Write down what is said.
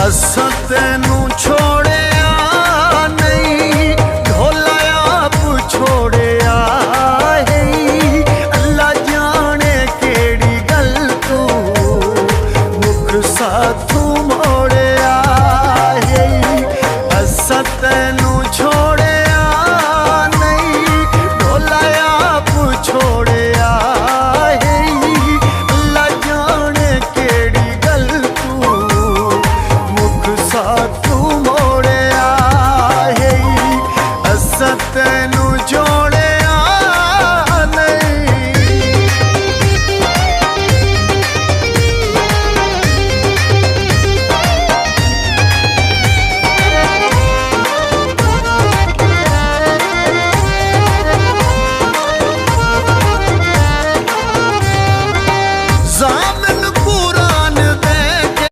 असां तैनू छोड़िया नहीं, ढोला आप छोड़िया है। अल्लाह जाने केड़ी गल तू मुख साथू मोड़िया है। असां तैनू